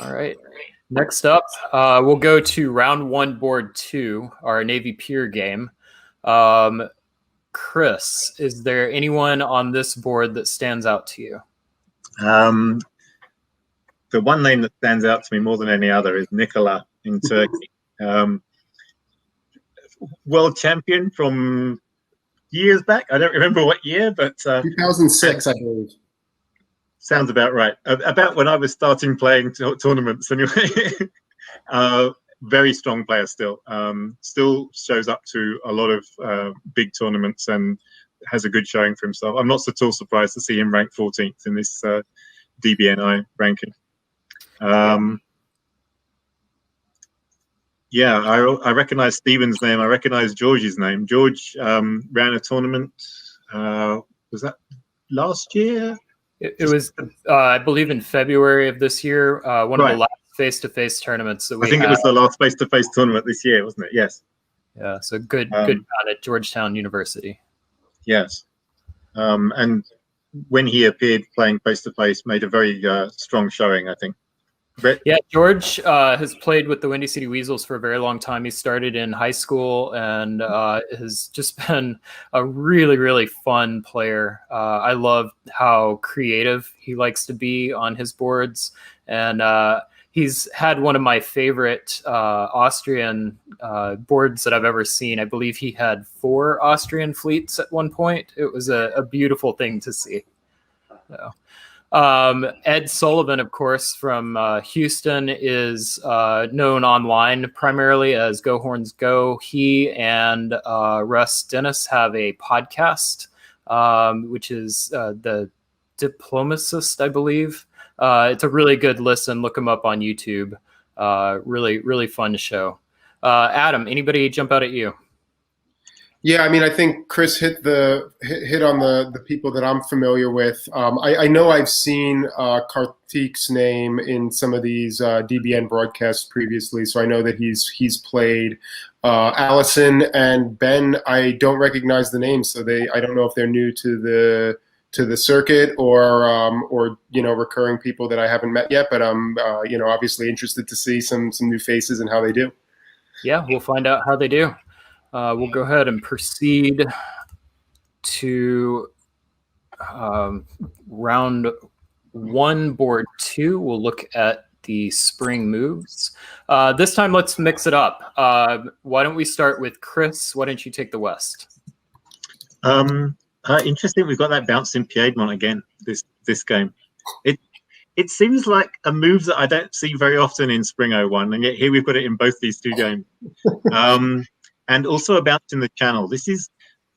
All right. Next up, we'll go to round 1, board 2, our Navy Pier game. Chris, is there anyone on this board that stands out to you? The one name that stands out to me more than any other is Nicolas in Turkey. World champion from years back. I don't remember what year, but 2006, I believe. Sounds about right. About when I was starting playing tournaments, anyway. Very strong player still. Still shows up to a lot of big tournaments and has a good showing for himself. I'm not at all surprised to see him ranked 14th in this DBNI ranking. Yeah, I recognize Stephen's name. I recognize George's name. George ran a tournament. Was that last year? It was, I believe, in February of this year. One of the last face-to-face tournaments that we had. I think it was the last face-to-face tournament this year, wasn't it? Yes. Yeah, so good round at Georgetown University. Yes. And when he appeared playing face-to-face, made a very strong showing, I think. Yeah, George has played with the Windy City Weasels for a very long time. He started in high school and has just been a really, really fun player. I love how creative he likes to be on his boards. And he's had one of my favorite Austrian boards that I've ever seen. I believe he had 4 Austrian fleets at one point. It was a beautiful thing to see. So. Ed Sullivan, of course, from Houston, is known online primarily as Go Horns Go. He and Russ Dennis have a podcast, which is The Diplomacist, I believe. It's a really good listen. Look him up on YouTube. Really, really fun show. Adam, anybody jump out at you? Yeah, I mean, I think Chris hit on the people that I'm familiar with. I know I've seen Karthik's name in some of these DBN broadcasts previously, so I know that he's played. Allison and Ben, I don't recognize the names, so I don't know if they're new to the circuit or recurring people that I haven't met yet. But I'm obviously interested to see some new faces and how they do. Yeah, we'll find out how they do. We'll go ahead and proceed to round 1, board 2. We'll look at the spring moves. This time, let's mix it up. Why don't we start with Chris? Why don't you take the West? Interesting. We've got that bounce in Piedmont again this game. It seems like a move that I don't see very often in Spring 01, and yet here we've got it in both these 2 games. And also a bounce in the channel. This is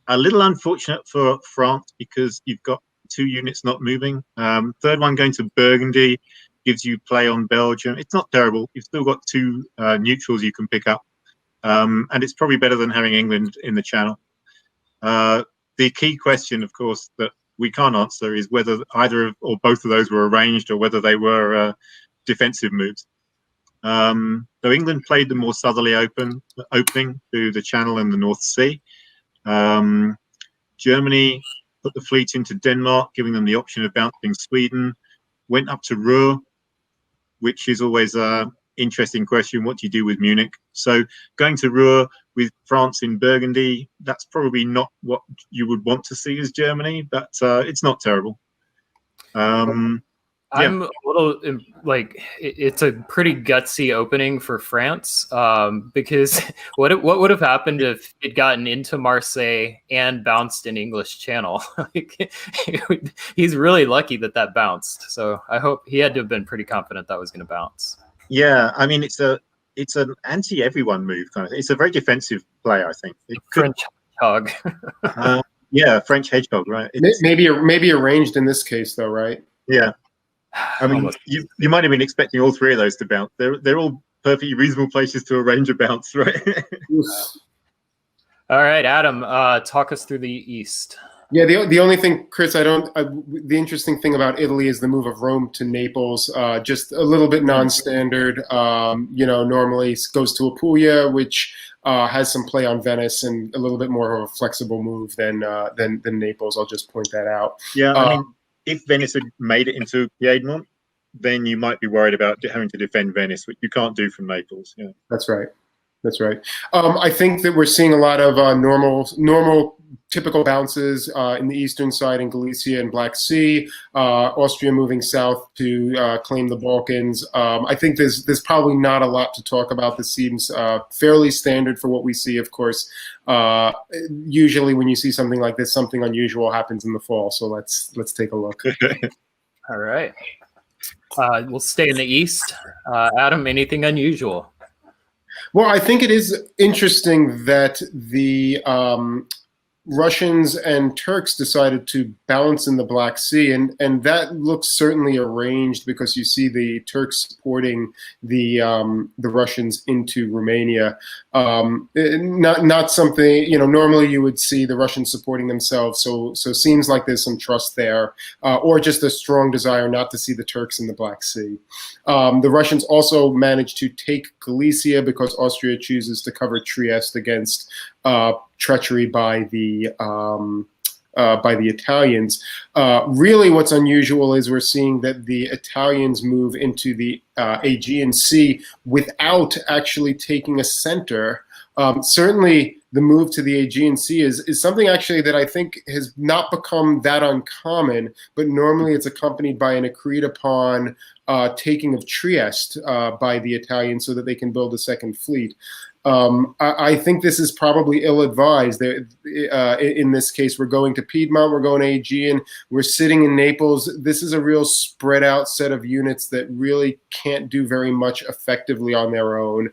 a little unfortunate for France because you've got 2 units not moving. Third one going to Burgundy gives you play on Belgium. It's not terrible. You've still got 2 neutrals you can pick up. And it's probably better than having England in the channel. The key question, of course, that we can't answer is whether either or both of those were arranged or whether they were defensive moves. So England played the more southerly opening to the Channel and the North Sea. Germany put the fleet into Denmark, giving them the option of bouncing Sweden. Went up to Ruhr, which is always an interesting question. What do you do with Munich? So going to Ruhr with France in Burgundy, that's probably not what you would want to see as Germany, but it's not terrible. I'm a little like it's a pretty gutsy opening for France because what would have happened if it gotten into Marseille and bounced in English Channel? He's really lucky that bounced. So I hope he had to have been pretty confident that was going to bounce. Yeah, I mean it's an anti-everyone move kind of thing. It's a very defensive play, I think. French Hogue. Yeah, French hedgehog, right? Maybe arranged in this case, though, right? Yeah. I mean, you might have been expecting all 3 of those to bounce. They're all perfectly reasonable places to arrange a bounce, right? All right, Adam, talk us through the East. Yeah, the only thing, Chris, the interesting thing about Italy is the move of Rome to Naples, just a little bit non-standard. Normally goes to Apulia, which has some play on Venice and a little bit more of a flexible move than Naples. I'll just point that out. Yeah, I mean, if Venice had made it into Piedmont, then you might be worried about having to defend Venice, which you can't do from Naples. Yeah. That's right. That's right. I think that we're seeing a lot of normal, typical bounces in the eastern side in Galicia and Black Sea. Austria moving south to claim the Balkans. I think there's probably not a lot to talk about. This seems fairly standard for what we see. Of course, usually when you see something like this, something unusual happens in the fall. So let's take a look. All right. We'll stay in the east. Adam, anything unusual? Well, I think it is interesting that the Russians and Turks decided to balance in the Black Sea, and that looks certainly arranged because you see the Turks supporting the Russians into Romania. Not something, normally you would see the Russians supporting themselves. So it seems like there's some trust there, or just a strong desire not to see the Turks in the Black Sea. The Russians also managed to take Galicia because Austria chooses to cover Trieste against treachery by the Italians. Really, what's unusual is we're seeing that the Italians move into the Aegean Sea without actually taking a center. Certainly, the move to the Aegean Sea is something actually that I think has not become that uncommon, but normally it's accompanied by an agreed upon taking of Trieste by the Italians so that they can build a second fleet. I think this is probably ill-advised. In this case, we're going to Piedmont, we're going to Aegean, we're sitting in Naples. This is a real spread-out set of units that really can't do very much effectively on their own.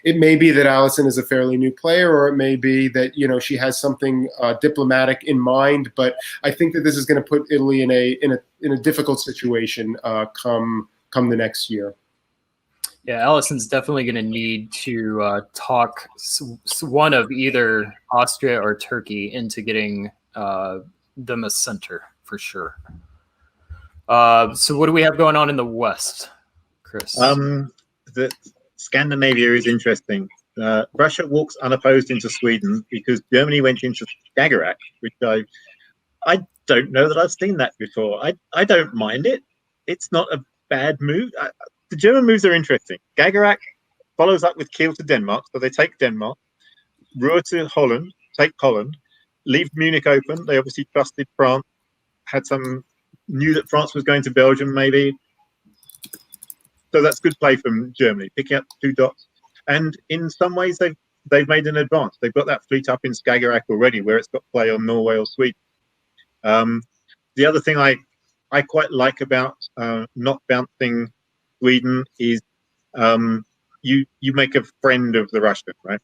It may be that Allison is a fairly new player, or it may be that she has something diplomatic in mind. But I think that this is going to put Italy in a difficult situation come the next year. Yeah, Allison's definitely going to need to talk one of either Austria or Turkey into getting them a center for sure. So what do we have going on in the West, Chris? The Scandinavia is interesting. Russia walks unopposed into Sweden because Germany went into Skagerrak, which I don't know that I've seen that before. I don't mind it. It's not a bad move. The German moves are interesting. Skagerrak follows up with Kiel to Denmark, so they take Denmark. Ruhr to Holland, take Holland. Leave Munich open. They obviously trusted France. Knew that France was going to Belgium, maybe. So that's good play from Germany, picking up 2 dots. And in some ways, they've made an advance. They've got that fleet up in Skagerrak already, where it's got play on Norway or Sweden. The other thing I quite like about not bouncing Sweden is you make a friend of the Russian, right?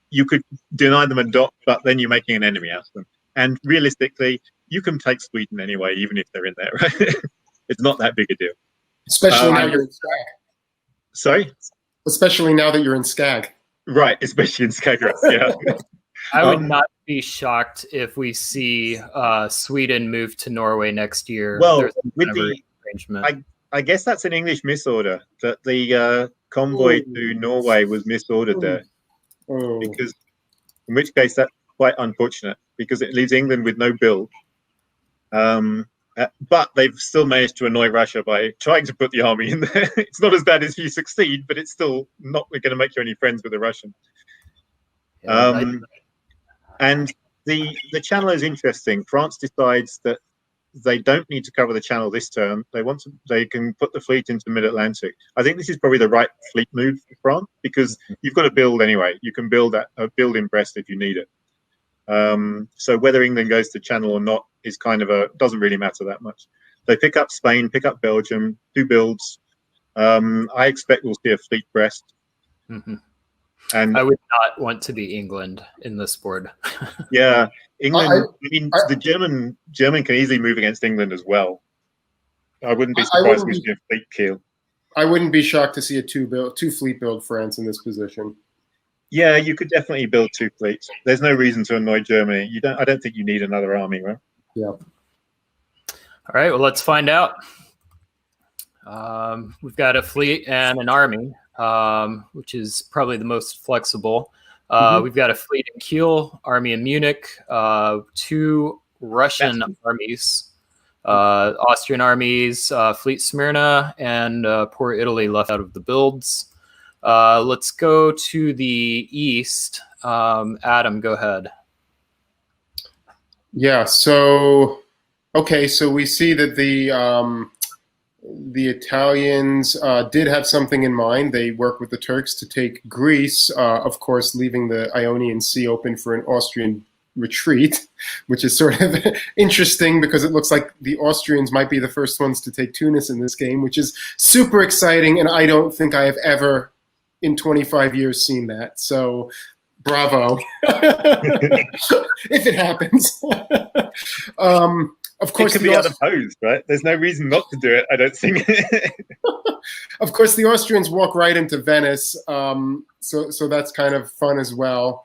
You could deny them a dot, but then you're making an enemy out of them. And realistically, you can take Sweden anyway, even if they're in there, right? It's not that big a deal. Especially now you're in Skag. Sorry? Especially now that you're in Skag. Right, especially in Skagerrak, yeah. I would not be shocked if we see Sweden move to Norway next year. Well, with the arrangement. I guess that's an English misorder, that the convoy to Norway was misordered there. Because, in which case that's quite unfortunate, because it leaves England with no build. But they've still managed to annoy Russia by trying to put the army in there. It's not as bad as you succeed, but it's still not going to make you any friends with the Russians. And the channel is interesting. France decides that they don't need to cover the channel this turn. They can put the fleet into mid-Atlantic. I think this is probably the right fleet move for France, because you've got to build anyway. You can build in Brest if you need it. So whether England goes to channel or not is doesn't really matter that much. They pick up Spain, pick up Belgium, 2 builds. I expect we'll see a fleet Brest. Mm-hmm. And I would not want to be England in this board. Yeah, England. The German can easily move against England as well. I wouldn't be surprised if we see a fleet Kiel. I wouldn't be shocked to see a 2 fleet build France in this position. Yeah, you could definitely build 2 fleets. There's no reason to annoy Germany. I don't think you need another army, right? Yeah. All right. Well, let's find out. We've got a fleet and an army, which is probably the most flexible. We've got a fleet in Kiel, army in Munich, 2 Russian armies, Austrian armies, Fleet Smyrna, and poor Italy left out of the builds. Let's go to the east. Adam, go ahead. Yeah. So, okay. So we see that the Italians did have something in mind. They worked with the Turks to take Greece, of course, leaving the Ionian Sea open for an Austrian retreat, which is sort of interesting because it looks like the Austrians might be the first ones to take Tunis in this game, which is super exciting. And I don't think I have ever in 25 years seen that. So bravo, if it happens. Of course, it could be unopposed, right? There's no reason not to do it, I don't think. Of course, the Austrians walk right into Venice, so that's kind of fun as well.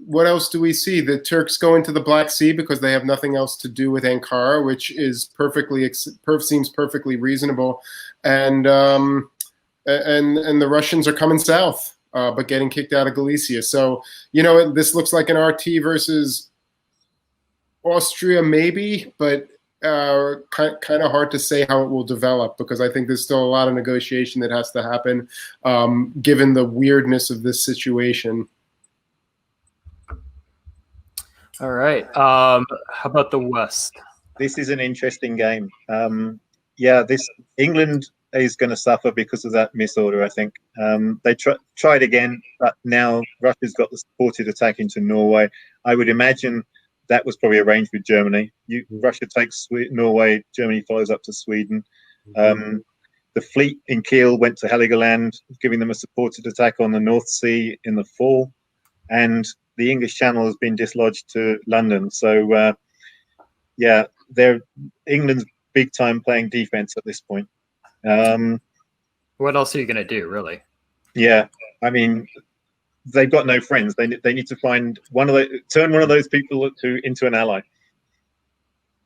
What else do we see? The Turks go into the Black Sea because they have nothing else to do with Ankara, which is seems perfectly reasonable, and the Russians are coming south, but getting kicked out of Galicia. So this looks like an RT versus Austria, maybe, but kind of hard to say how it will develop because I think there's still a lot of negotiation that has to happen, given the weirdness of this situation. All right. How about the West? This is an interesting game. England is going to suffer because of that misorder, I think. They tried again, but now Russia's got the supported attack into Norway. I would imagine that was probably arranged with Germany. Russia takes Norway, Germany follows up to Sweden. The fleet in Kiel went to Heligoland, giving them a supported attack on the North Sea in the fall. And the English Channel has been dislodged to London. So, they're England's big time playing defense at this point. What else are you going to do, really? Yeah, I mean, they've got no friends. They need to find turn one of those people into an ally.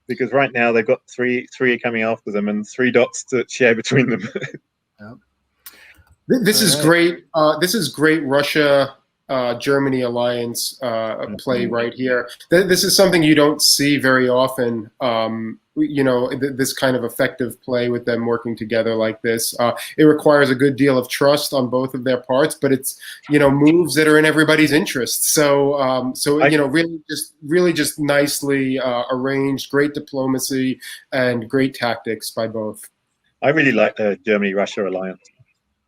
Because right now they've got three coming after them and 3 dots to share between them. Yep. This is great. This is great Russia Germany alliance play right here. This is something you don't see very often. This kind of effective play with them working together like this. It requires a good deal of trust on both of their parts, but it's moves that are in everybody's interest. So really just nicely arranged, great diplomacy and great tactics by both. I really like the Germany-Russia alliance.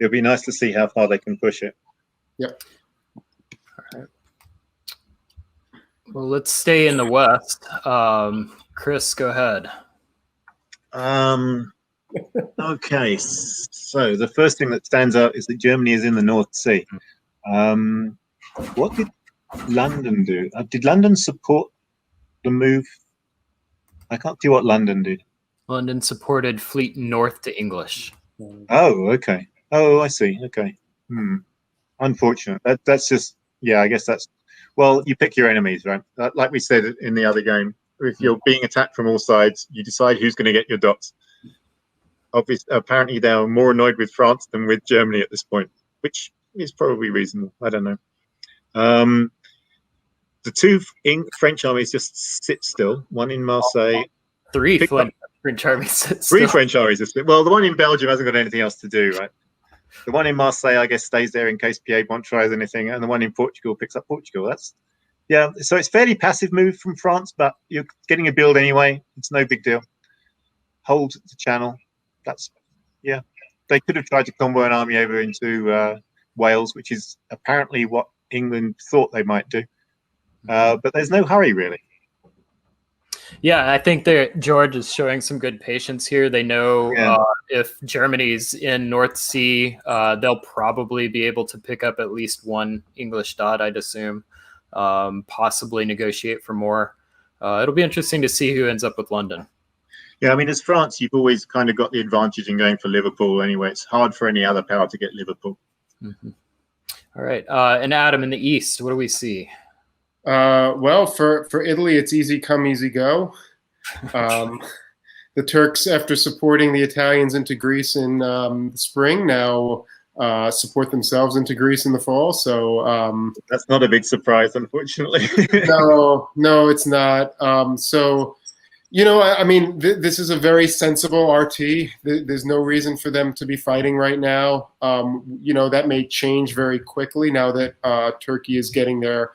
It'll be nice to see how far they can push it. Yep. Well, let's stay in the West. Chris, go ahead. Okay, so the first thing that stands out is that Germany is in the North Sea. What did London do? Did London support the move? I can't see what London did. London supported fleet north to English. Oh, okay. Oh, I see. Okay. Unfortunate. That's just, I guess that's, well, you pick your enemies, right? Like we said in the other game, if you're being attacked from all sides, you decide who's going to get your dots. Apparently, they are more annoyed with France than with Germany at this point, which is probably reasonable. I don't know. The 2 French armies just sit still. One in Marseille. 3 French armies sit still. 3 French armies are still. Well, the one in Belgium hasn't got anything else to do, right? The one in Marseille, I guess, stays there in case Piedmont tries anything, and the one in Portugal picks up Portugal. So it's fairly passive move from France, but you're getting a build anyway. It's no big deal. Hold the channel. They could have tried to convoy an army over into Wales, which is apparently what England thought they might do. But there's no hurry, really. Yeah, I think that George is showing some good patience here. They know if Germany's in North Sea, they'll probably be able to pick up at least 1 English dot, I'd assume, possibly negotiate for more. It'll be interesting to see who ends up with London. Yeah, I mean, as France, you've always kind of got the advantage in going for Liverpool anyway. It's hard for any other power to get Liverpool. Mm-hmm. All right. And Adam, in the East, what do we see? Well, for Italy, it's easy come, easy go. The Turks, after supporting the Italians into Greece in the spring, now support themselves into Greece in the fall. So that's not a big surprise, unfortunately. No, it's not. So I mean, this is a very sensible RT. There's no reason for them to be fighting right now. That may change very quickly now that Turkey is getting their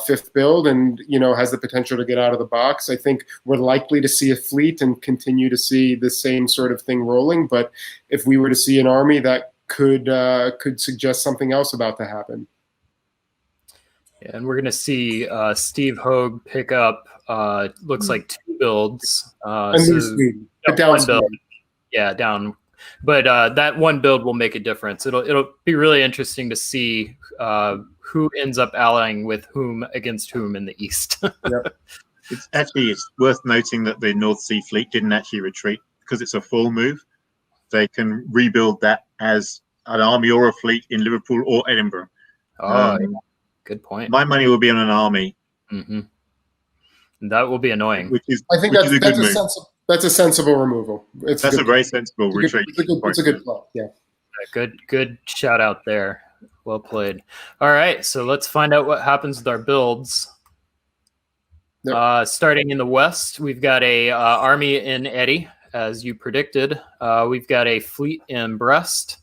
fifth build and, has the potential to get out of the box. I think we're likely to see a fleet and continue to see the same sort of thing rolling. But if we were to see an army, that could suggest something else about to happen. Yeah, and we're going to see Steve Hogue pick up, looks like 2 builds. Down build. Yeah, down. But that 1 build will make a difference. It'll be really interesting to see who ends up allying with whom against whom in the East. Yep. It's worth noting that the North Sea Fleet didn't actually retreat because it's a full move. They can rebuild that as an army or a fleet in Liverpool or Edinburgh. Oh, yeah. Good point. My money will be on an army. Mm-hmm. That will be annoying. I think that's a sensible removal. That's a very sensible retreat. It's a good plot. Yeah. Good shout out there. Well played. All right, so let's find out what happens with our builds. Yep. Starting in the west, we've got a army in Eddy, as you predicted. We've got a fleet in Brest.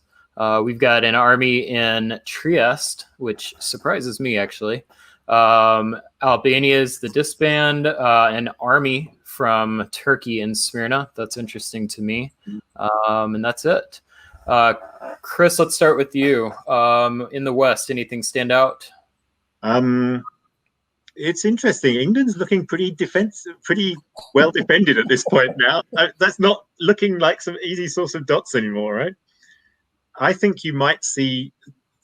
We've got an army in Trieste, which surprises me, actually. Albania is the disband, an army from Turkey in Smyrna. That's interesting to me. And that's it. Chris, let's start with you. In the West, anything stand out? It's interesting. England's looking pretty well defended at this point now. That's not looking like some easy source of dots anymore, right? I think you might see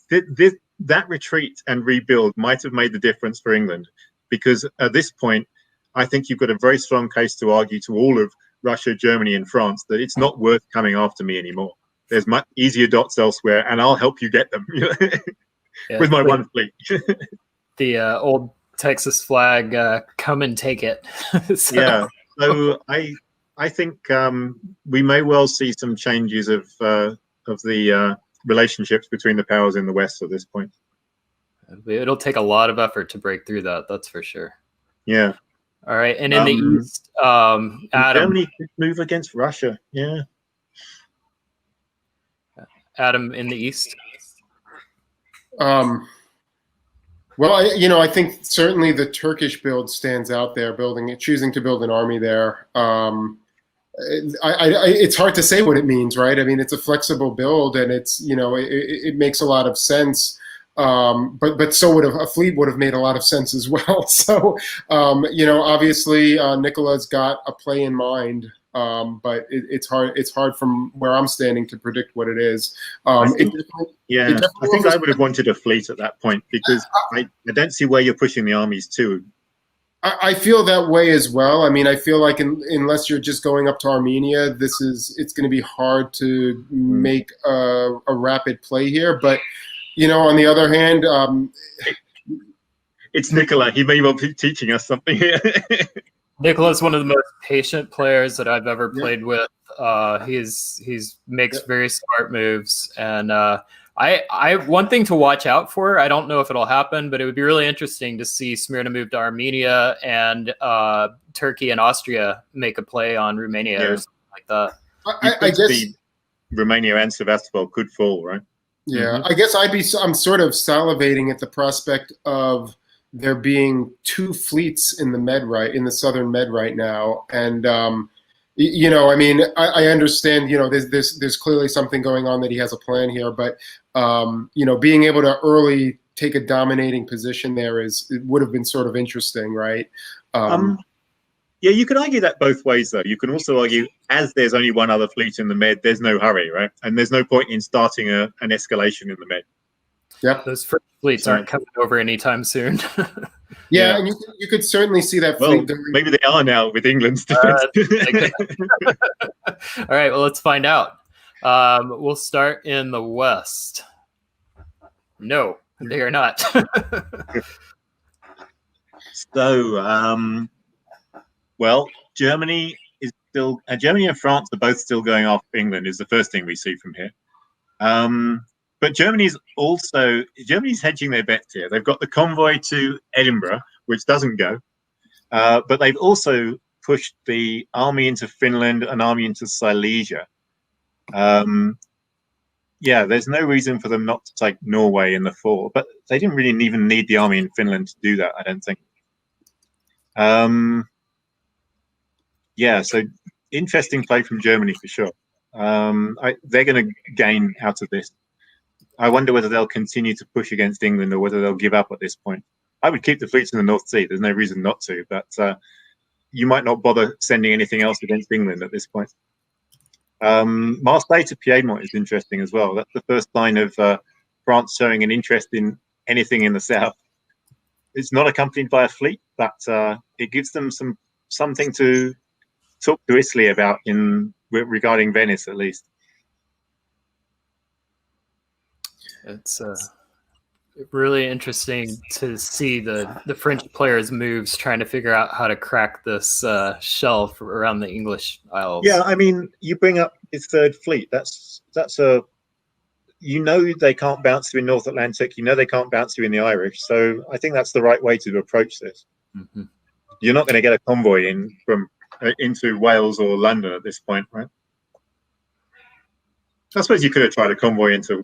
that retreat and rebuild might have made the difference for England, because at this point, I think you've got a very strong case to argue to all of Russia, Germany, and France that it's not worth coming after me anymore. There's much easier dots elsewhere, and I'll help you get them with my one fleet. The old Texas flag, come and take it. Yeah, so I think we may well see some changes of the relationships between the powers in the West at this point. It'll take a lot of effort to break through that. That's for sure. Yeah. All right. And in the East, Adam. Germany could move against Russia. Yeah. Adam, in the East. Well, I think certainly the Turkish build stands out there, choosing to build an army there. It's hard to say what it means, right? I mean, it's a flexible build, and it's it makes a lot of sense. But so a fleet would have made a lot of sense as well. So obviously Nicolas got a play in mind, but it's hard from where I'm standing to predict what it is. I think I would have wanted a fleet at that point, because I don't see where you're pushing the armies to. I feel that way as well. I mean, I feel like unless you're just going up to Armenia, it's going to be hard to make a rapid play here. But on the other hand, it's Nicolas. He may well be teaching us something here. Nicolas is one of the most patient players that I've ever played with. He's makes very smart moves, and I one thing to watch out for. I don't know if it'll happen, but it would be really interesting to see Smyrna move to Armenia and Turkey and Austria make a play on Romania or something like that. I guess Romania and Sevastopol could fall, right? Yeah, I guess I'm sort of salivating at the prospect of there being 2 fleets in the southern Med right now, and I mean, I understand, there's clearly something going on that he has a plan here, but being able to early take a dominating position there it would have been sort of interesting, right? Yeah, you could argue that both ways, though. You can also argue, as there's only one other fleet in the Med, there's no hurry, right? And there's no point in starting an escalation in the Med. Yep. Those French fleets aren't coming over anytime soon. Yeah, and you could certainly see that fleet. Well, maybe they are now with England's defense. All right, well, let's find out. We'll start in the West. No, they are not. So, well, Germany is still. Germany and France are both still going after England. Is the first thing we see from here. But Germany's hedging their bets here. They've got the convoy to Edinburgh, which doesn't go, but they've also pushed the army into Finland, an army into Silesia. Yeah, there's no reason for them not to take Norway in the fall, but they didn't really even need the army in Finland to do that, I don't think. Yeah, so interesting play from Germany for sure. They're going to gain out of this. I wonder whether they'll continue to push against England or whether they'll give up at this point. I would keep the fleets in the North Sea. There's no reason not to, but you might not bother sending anything else against England at this point. Marseille to Piedmont is interesting as well. That's the first sign of France showing an interest in anything in the south. It's not accompanied by a fleet, but it gives them something to talk to Italy about regarding Venice, at least. It's really interesting to see the French players' moves, trying to figure out how to crack this shell around the English Isles. Yeah, I mean, you bring up his third fleet. That's they can't bounce you in North Atlantic. They can't bounce you in the Irish. So I think that's the right way to approach this. Mm-hmm. You're not going to get a convoy into Wales or London at this point, right? I suppose you could have tried a convoy into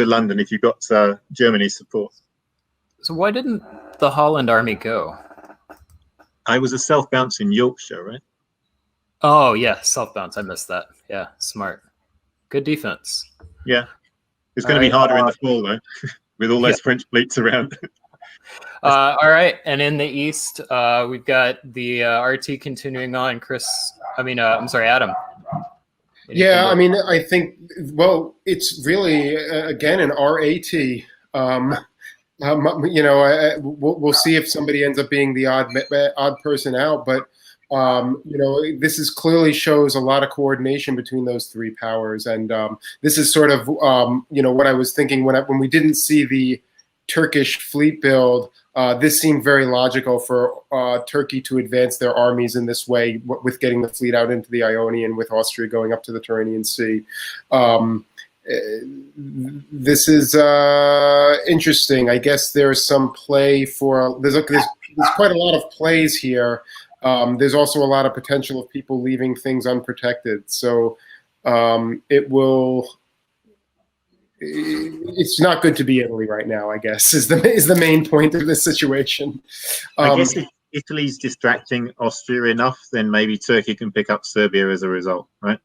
London if you got Germany's support. So why didn't the Holland army go? I was a self-bounce in Yorkshire, right? Oh, yeah, self-bounce. I missed that. Yeah, smart. Good defense. Yeah. It's going to be harder in the fall, though, with all those French fleets around. All right, and in the east, we've got the RT continuing on. Adam. Yeah, I mean, I think, well, it's really, again, an RAT. We'll see if somebody ends up being the odd person out, but, this is clearly shows a lot of coordination between those three powers. And this is sort of, what I was thinking when we didn't see the Turkish fleet build. This seemed very logical for Turkey to advance their armies in this way, with getting the fleet out into the Ionian, with Austria going up to the Tyrrhenian Sea. This is interesting. I guess there's some play for there's quite a lot of plays here. There's also a lot of potential of people leaving things unprotected. So it's not good to be Italy right now, I guess, is the main point of this situation. I guess if Italy's distracting Austria enough, then maybe Turkey can pick up Serbia as a result, right?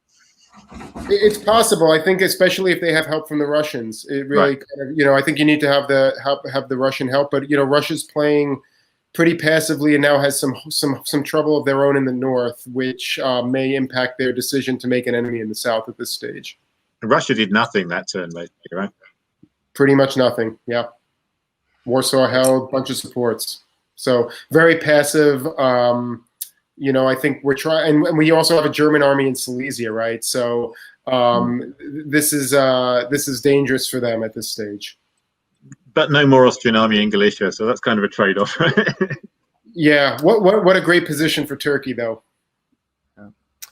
It's possible. I think, especially if they have help from the Russians, it really, I think you need to have the Russian help. But Russia's playing pretty passively and now has some trouble of their own in the north, which may impact their decision to make an enemy in the south at this stage. Russia did nothing that turn, basically, right? Pretty much nothing, yeah. Warsaw held, bunch of supports. So very passive. I think we're trying, and we also have a German army in Silesia, right? So this is dangerous for them at this stage. But no more Austrian army in Galicia, so that's kind of a trade-off. Yeah, what a great position for Turkey, though.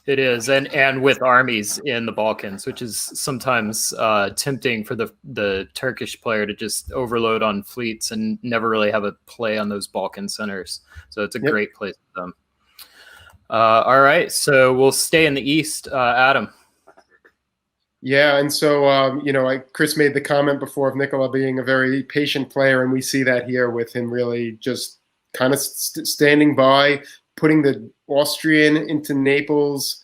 It is, and with armies in the Balkans, which is sometimes tempting for the Turkish player to just overload on fleets and never really have a play on those Balkan centers. So it's a great place for them. All right, so we'll stay in the east. Adam. Yeah, and so, Chris made the comment before of Nicolas being a very patient player, and we see that here with him really just kind of standing by, putting the Austrian into Naples,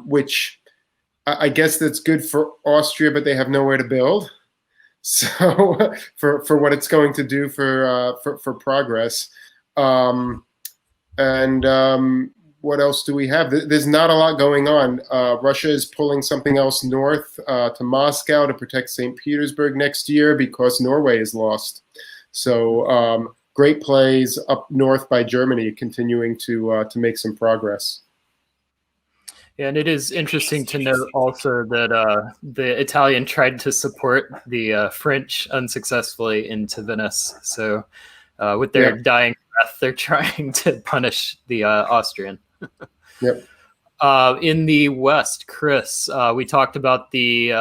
which I guess that's good for Austria, but they have nowhere to build. So for what it's going to do for progress. What else do we have? There's not a lot going on. Russia is pulling something else north to Moscow to protect St. Petersburg next year because Norway is lost. So great plays up north by Germany, continuing to make some progress. Yeah, and it is interesting to note also that the Italian tried to support the French unsuccessfully into Venice. So with their dying breath, they're trying to punish the Austrian. Yep. In the West, Chris, we talked about the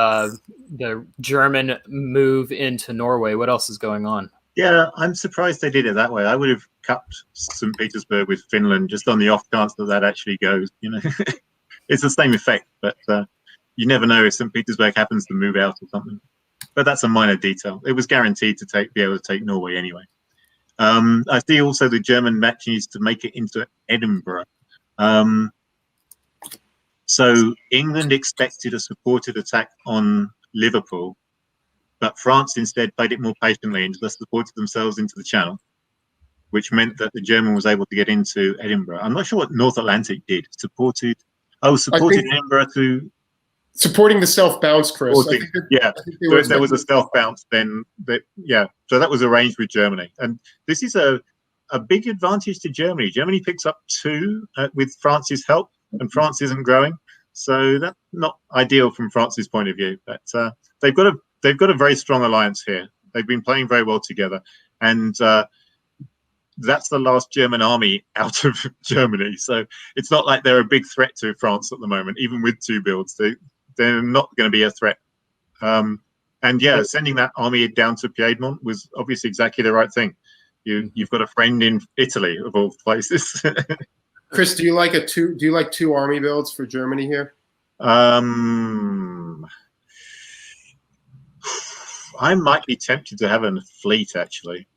German move into Norway. What else is going on? Yeah, I'm surprised they did it that way. I would have cut St. Petersburg with Finland just on the off chance that that actually goes. It's the same effect, but you never know if St. Petersburg happens to move out or something. But that's a minor detail. It was guaranteed to be able to take Norway anyway. I see also the German match needs to make it into Edinburgh. So England expected a supported attack on Liverpool, but France instead played it more patiently and just supported themselves into the channel, which meant that the German was able to get into Edinburgh. I'm not sure what North Atlantic did. Supported Edinburgh to... Supporting the self-bounce, Chris. If there was a self-bounce, then so that was arranged with Germany. And this is a big advantage to Germany. Germany picks up 2 with France's help, and France isn't growing. So that's not ideal from France's point of view. But they've got a very strong alliance here. They've been playing very well together. And that's the last German army out of Germany. So it's not like they're a big threat to France at the moment, even with 2 builds. They're not going to be a threat. Sending that army down to Piedmont was obviously exactly the right thing. You've got a friend in Italy, of all places. Chris, do you like 2 army builds for Germany here? I might be tempted to have a fleet, actually.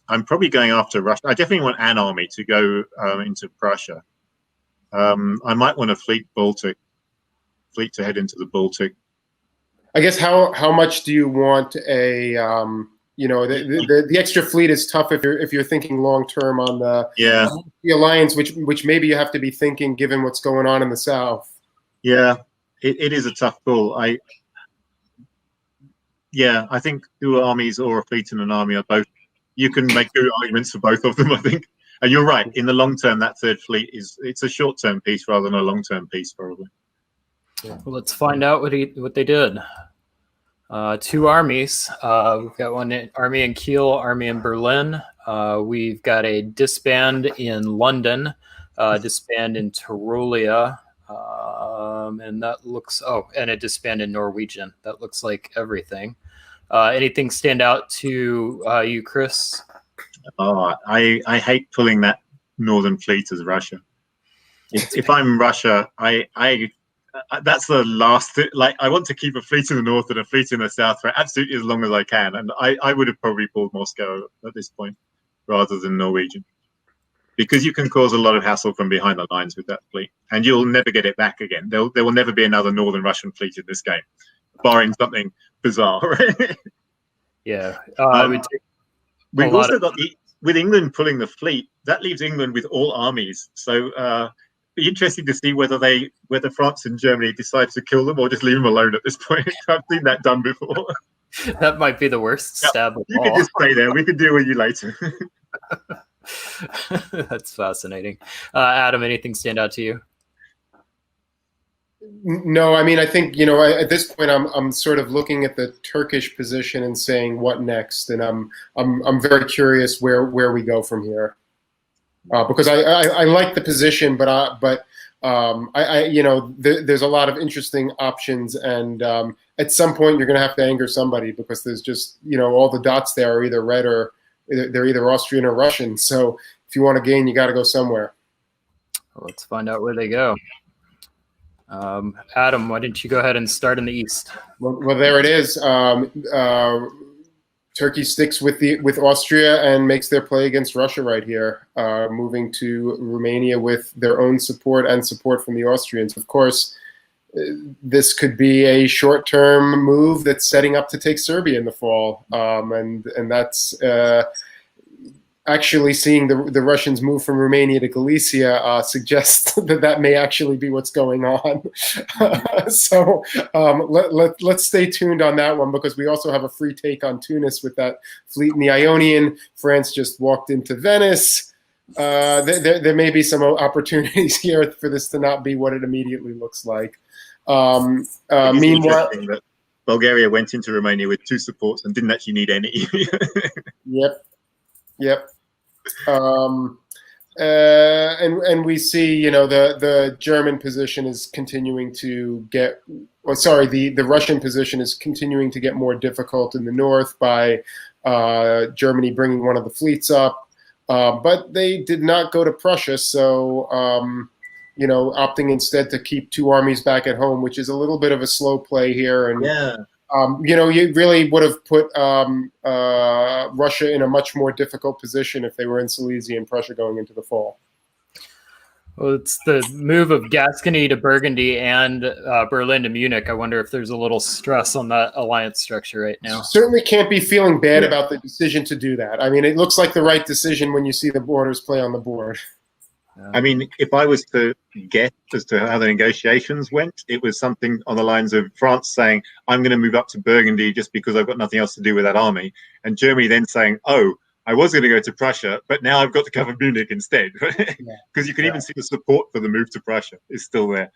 I'm probably going after Russia. I definitely want an army to go into Prussia. I might want a fleet to head into the Baltic. I guess how much do you want the extra fleet is tough if you're thinking long term on the alliance, which maybe you have to be thinking given what's going on in the south. Yeah, it is a tough call. I think 2 armies or a fleet and an army are both. You can make good arguments for both of them, I think. And you're right. In the long term, that 3rd fleet it's a short term piece rather than a long term piece, probably. Well, let's find out what they did. 2 armies. We've got one army in Kiel, army in Berlin. We've got a disband in London, disband in Tyrolia, and that looks. And a disband in Norwegian. That looks like everything. Anything stand out to you, Chris? I hate pulling that northern fleet as Russia. If I'm Russia, that's the last thing. Like, I want to keep a fleet in the north and a fleet in the south for absolutely as long as I can. And I would have probably pulled Moscow at this point rather than Norwegian, because you can cause a lot of hassle from behind the lines with that fleet, and you'll never get it back again. There will never be another northern Russian fleet in this game, barring something bizarre. Yeah. We've also got with England pulling the fleet, that leaves England with all armies. So be interesting to see whether France and Germany decide to kill them or just leave them alone at this point. I've seen that done before. That might be the worst stab of all. You can just stay there. We can deal with you later. That's fascinating. Adam, anything stand out to you? No, I mean, I think, at this point I'm sort of looking at the Turkish position and saying what next, and I'm very curious where we go from here, because I like the position, but there's a lot of interesting options, and at some point you're going to have to anger somebody, because there's just all the dots there are either red or they're either Austrian or Russian. So if you want to gain, you got to go somewhere. Well, let's find out where they go. Adam, why didn't you go ahead and start in the east? Well, there it is. Turkey sticks with Austria and makes their play against Russia right here, moving to Romania with their own support and support from the Austrians. Of course, this could be a short-term move that's setting up to take Serbia in the fall, and that's actually seeing the Russians move from Romania to Galicia suggests that may actually be what's going on. So let's stay tuned on that one, because we also have a free take on Tunis with that fleet in the Ionian. France just walked into Venice. There may be some opportunities here for this to not be what it immediately looks like. Meanwhile, Bulgaria went into Romania with 2 supports and didn't actually need any. Yep. And we see, the German position is continuing to get well, sorry, the Russian position is continuing to get more difficult in the north by Germany bringing one of the fleets up. But they did not go to Prussia, so opting instead to keep two armies back at home, which is a little bit of a slow play here. And you really would have put Russia in a much more difficult position if they were in Silesia and Prussia going into the fall. Well, it's the move of Gascony to Burgundy and Berlin to Munich. I wonder if there's a little stress on that alliance structure right now. Certainly can't be feeling bad about the decision to do that. I mean, it looks like the right decision when you see the borders play on the board. I mean, if I was to guess as to how the negotiations went, it was something on the lines of France saying, I'm going to move up to Burgundy just because I've got nothing else to do with that army. And Germany then saying, oh, I was going to go to Prussia, but now I've got to cover Munich instead. Because you can even see the support for the move to Prussia is still there.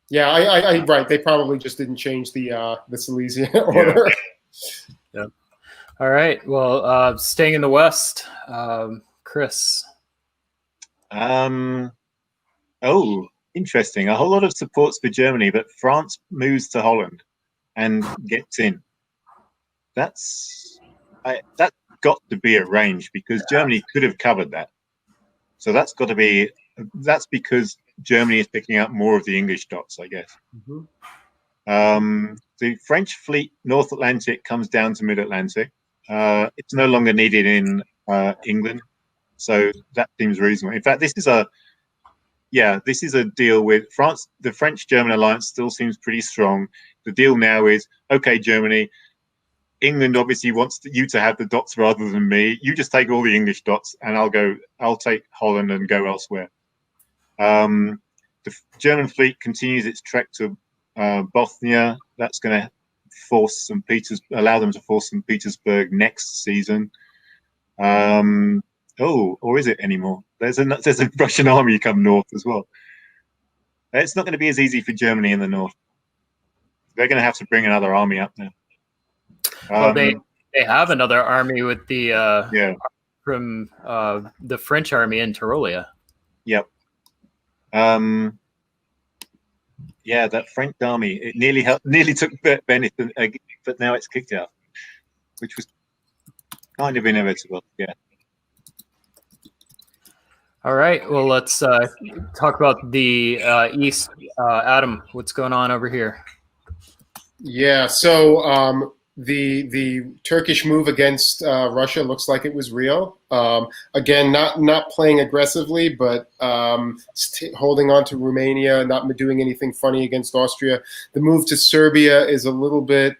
Yeah, I right. They probably just didn't change the Silesia order. Yeah. All right. Well, staying in the West, Chris. Oh, interesting. A whole lot of supports for Germany, but France moves to Holland and gets in. That's got to be arranged because Germany could have covered that. So that's because Germany is picking up more of the English dots, I guess. The French fleet North Atlantic comes down to Mid-Atlantic. It's no longer needed in England. So that seems reasonable. In fact, this is a deal with France. The French-German alliance still seems pretty strong. The deal now is, okay, Germany, England obviously wants you to have the dots rather than me. You just take all the English dots, and I'll take Holland and go elsewhere. The German fleet continues its trek to Bothnia. That's going to allow them to force St. Petersburg next season. Or is it anymore? There's a Russian army come north as well. It's not going to be as easy for Germany in the north. They're going to have to bring another army up now. Well, they have another army with the from the French army in Tyrolia. Yep. That French army, it nearly took Venice, but now it's kicked out, which was kind of inevitable. Yeah. All right. Well, let's talk about the East. Adam, what's going on over here? Yeah. So the Turkish move against Russia looks like it was real. Again, not playing aggressively, but holding on to Romania, not doing anything funny against Austria. The move to Serbia is a little bit.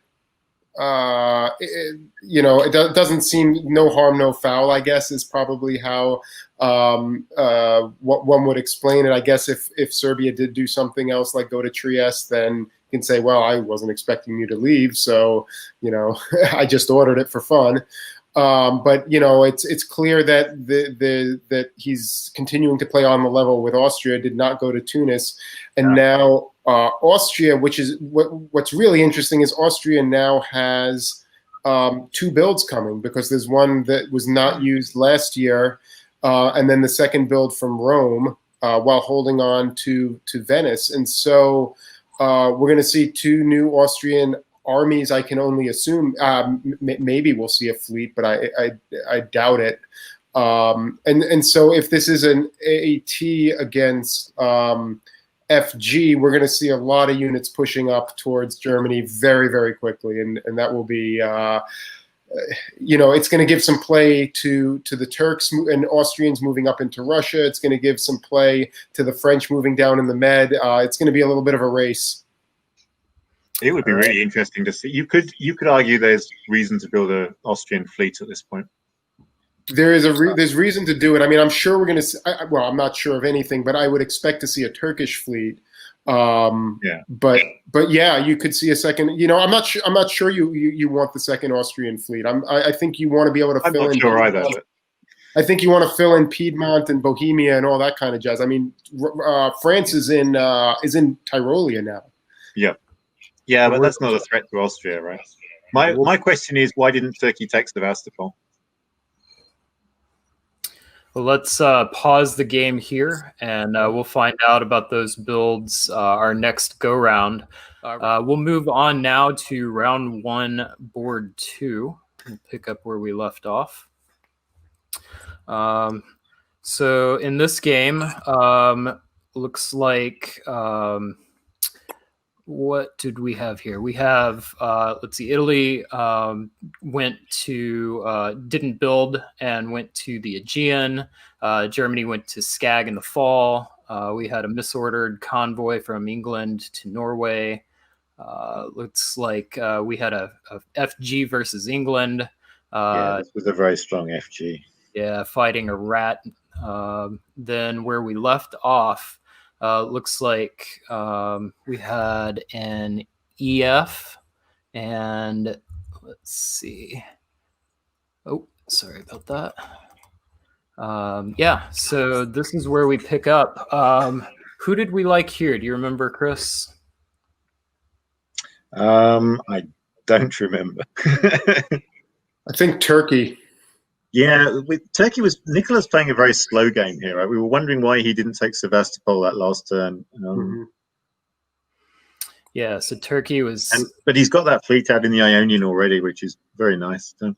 It doesn't seem no harm, no foul, I guess, is probably how what one would explain it. I guess if Serbia did do something else, like go to Trieste, then you can say, well, I wasn't expecting you to leave, so, I just ordered it for fun. But it's clear that that he's continuing to play on the level with Austria. Did not go to Tunis, and now Austria, which is what's really interesting, is Austria now has two builds coming, because there's one that was not used last year, and then the second build from Rome, while holding on to Venice, and so we're going to see two new Austrian armies. I can only assume maybe we'll see a fleet, but I doubt it. And so if this is an AAT against FG, we're going to see a lot of units pushing up towards Germany very, very quickly, and that will be it's going to give some play to the Turks and Austrians moving up into Russia. It's going to give some play to the French moving down in the Med. It's going to be a little bit of a race. It would be really interesting to see. You could argue there's reason to build an Austrian fleet at this point. There's reason to do it. I mean, I'm sure we're going to. Well, I'm not sure of anything, but I would expect to see a Turkish fleet. But yeah, you could see a second. I'm not sure you want the second Austrian fleet. I think you want to be able to fill in. I'm not sure either. I think you want to fill in Piedmont and Bohemia and all that kind of jazz. I mean, France is in Tyrolia now. Yeah. Yeah, but that's not a threat to Austria, right? My question is, why didn't Turkey take Sevastopol? Well, let's pause the game here, and we'll find out about those builds our next go-round. We'll move on now to round 1, board 2. We'll pick up where we left off. So in this game, looks like... what did we have here? We have, let's see, Italy went to, didn't build and went to the Aegean. Germany went to Skag in the fall. We had a misordered convoy from England to Norway. Looks like we had a FG versus England. Yeah, this was a very strong FG. Yeah, fighting a rat. Then where we left off, looks like we had an EF, and let's see. Oh, sorry about that. Yeah, so this is where we pick up. Who did we like here? Do you remember, Chris? I don't remember. I think Turkey. Yeah, Turkey was Nicolas playing a very slow game here. Right? We were wondering why he didn't take Sevastopol that last turn. Yeah, so Turkey was... but he's got that fleet out in the Ionian already, which is very nice. So.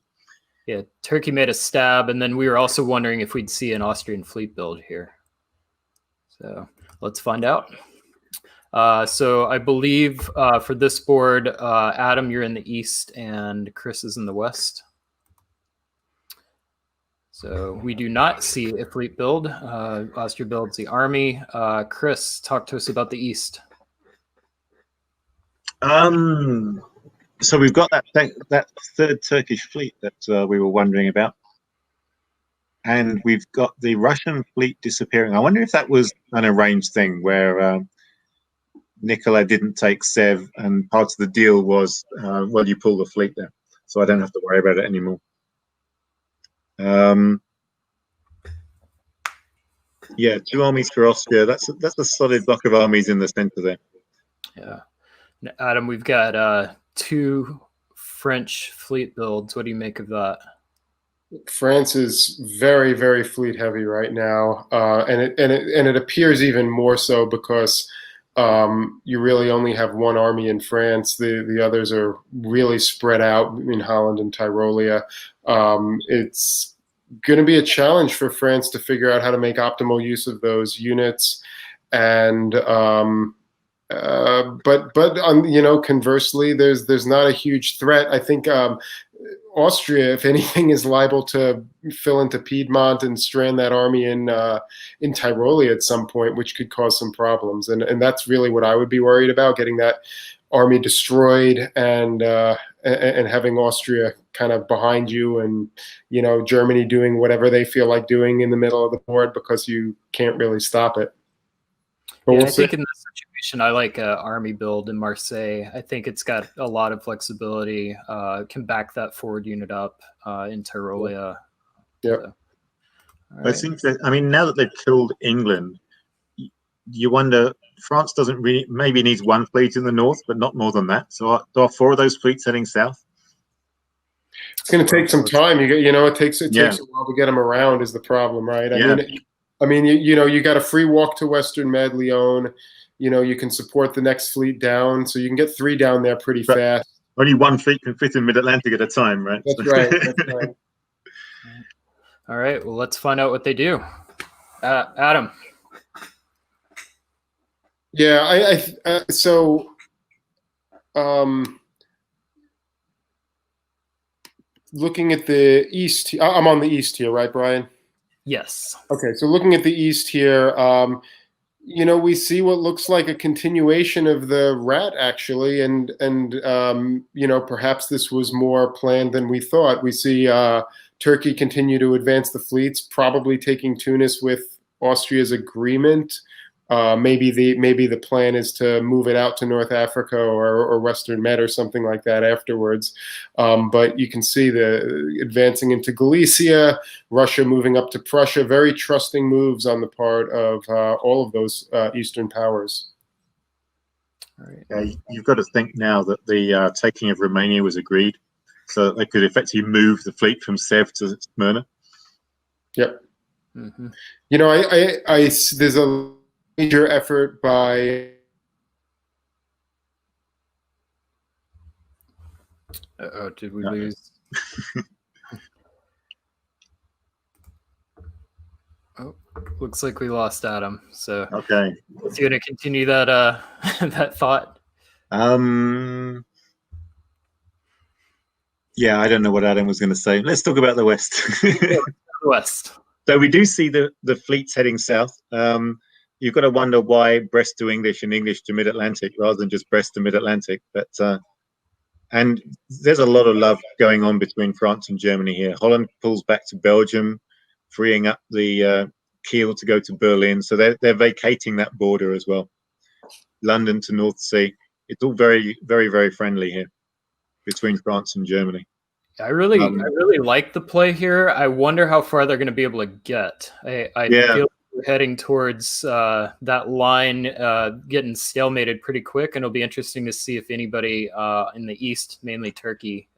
Yeah, Turkey made a stab, and then we were also wondering if we'd see an Austrian fleet build here. So let's find out. So I believe for this board, Adam, you're in the east, and Chris is in the west. So we do not see a fleet build. Austria builds the army. Chris, talk to us about the east. So we've got that third Turkish fleet that we were wondering about. And we've got the Russian fleet disappearing. I wonder if that was an arranged thing where Nicolas didn't take Sev, and part of the deal was, well, you pull the fleet there, so I don't have to worry about it anymore. Yeah, 2 armies for Austria. That's a solid block of armies in the center there. Yeah, Adam, we've got 2 French fleet builds. What do you make of that? France is very, very fleet heavy right now, and it appears even more so because you really only have 1 army in France. The others are really spread out in Holland and Tyrolia. It's going to be a challenge for France to figure out how to make optimal use of those units, and but conversely, there's not a huge threat. I think Austria, if anything, is liable to fill into Piedmont and strand that army in Tyrolia at some point, which could cause some problems. And that's really what I would be worried about: getting that army destroyed and having Austria kind of behind you, and Germany doing whatever they feel like doing in the middle of the board because you can't really stop it. But yeah, we'll I think in this situation, I like an army build in Marseille. I think it's got a lot of flexibility, can back that forward unit up in Tyrolia. Yeah. So, I think that, I mean, now that they've killed England, you wonder, France doesn't really, maybe needs 1 fleet in the north, but not more than that. So are 4 of those fleets heading south? It's going to take some time. It takes a while to get them around is the problem, right? I mean, you got a free walk to Western Med, Lyon. You can support the next fleet down, so you can get 3 down there pretty fast. Only 1 fleet can fit in Mid-Atlantic at a time, right? That's right. That's right. All right. Well, let's find out what they do. Adam. Yeah, looking at the east, I'm on the east here, right, Brian? Yes. Okay, so looking at the east here, we see what looks like a continuation of the rat, actually, and perhaps this was more planned than we thought. We see Turkey continue to advance the fleets, probably taking Tunis with Austria's agreement. Maybe the plan is to move it out to North Africa or Western Med or something like that afterwards. But you can see the advancing into Galicia, Russia moving up to Prussia. Very trusting moves on the part of all of those Eastern powers. All right. Yeah, you've got to think now that the taking of Romania was agreed, so that they could effectively move the fleet from Sev to Smyrna. Yep. Mm-hmm. You know, there's a major effort by. Oh, did we lose? Oh, looks like we lost Adam. So Okay. is he going to continue that that thought? Yeah, I don't know what Adam was going to say. Let's talk about the West. West. So we do see the fleets heading south. You've got to wonder why Brest to English and English to Mid-Atlantic rather than just Brest to Mid-Atlantic. But and there's a lot of love going on between France and Germany here. Holland pulls back to Belgium, freeing up the Kiel to go to Berlin. So they're vacating that border as well. London to North Sea. It's all very, very, very friendly here between France and Germany. I really like the play here. I wonder how far they're going to be able to get. I feel we're heading towards that line getting stalemated pretty quick, and it'll be interesting to see if anybody in the east, mainly Turkey,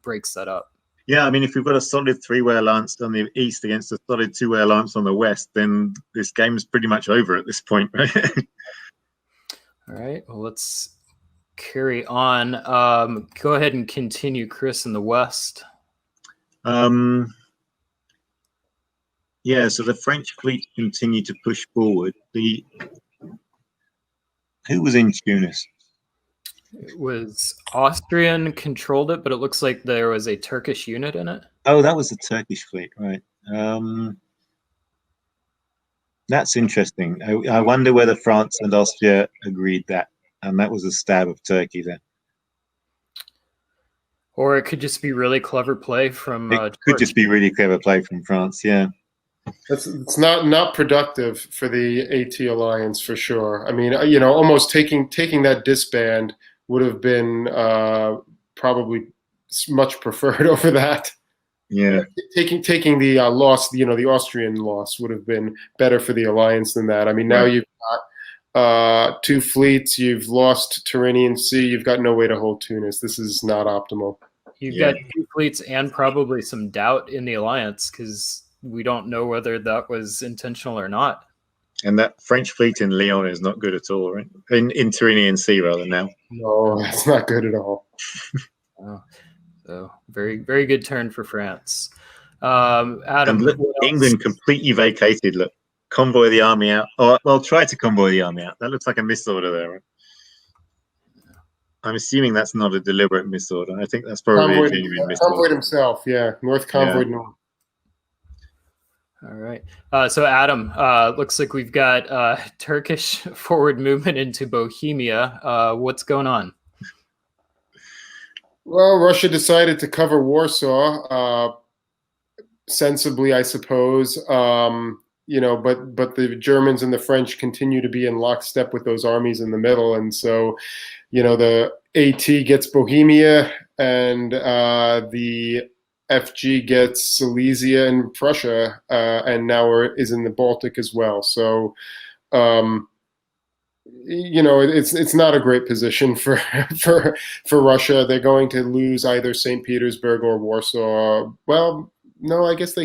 breaks that up. Yeah, I mean, if we've got a solid three-way alliance on the east against a solid two-way alliance on the west, then this game is pretty much over at this point, right? All right, well, let's carry on. Go ahead and continue, Chris, in the west. Yeah, so the French fleet continued to push forward. Who was in Tunis? It was Austrian controlled it, but it looks like there was a Turkish unit in it. Oh, that was the Turkish fleet, right? That's interesting. I wonder whether France and Austria agreed that, and that was a stab of Turkey there. Or it could just be really clever play from. It could just be really clever play from France. Yeah, It's not productive for the AT alliance for sure. I mean, you know, almost taking that disband would have been probably much preferred over that. Yeah, taking the loss, you know, the Austrian loss would have been better for the alliance than that. I mean, now you've got two fleets, you've lost Tyrrhenian Sea, you've got no way to hold Tunis. This is not optimal. You've got two fleets and probably some doubt in the alliance because we don't know whether that was intentional or not. And that French fleet in Lyon is not good at all, right? In Tyrrhenian Sea, rather, now. No, that's not good at all. Oh. So very, very good turn for France. Adam, and look, England completely vacated. Look, convoy the army out. Oh, well, try to convoy the army out. That looks like a misorder there. Right? I'm assuming that's not a deliberate misorder. I think that's probably a genuine misorder. Convoyed himself, yeah. North convoyed north. All right. So Adam, looks like we've got Turkish forward movement into Bohemia. What's going on? Well, Russia decided to cover Warsaw sensibly, I suppose. You know, but the Germans and the French continue to be in lockstep with those armies in the middle, and so, you know, the AT gets Bohemia, and the FG gets Silesia and Prussia, and now is in the Baltic as well. So, you know, it's not a great position for Russia. They're going to lose either St. Petersburg or Warsaw. Well, no, I guess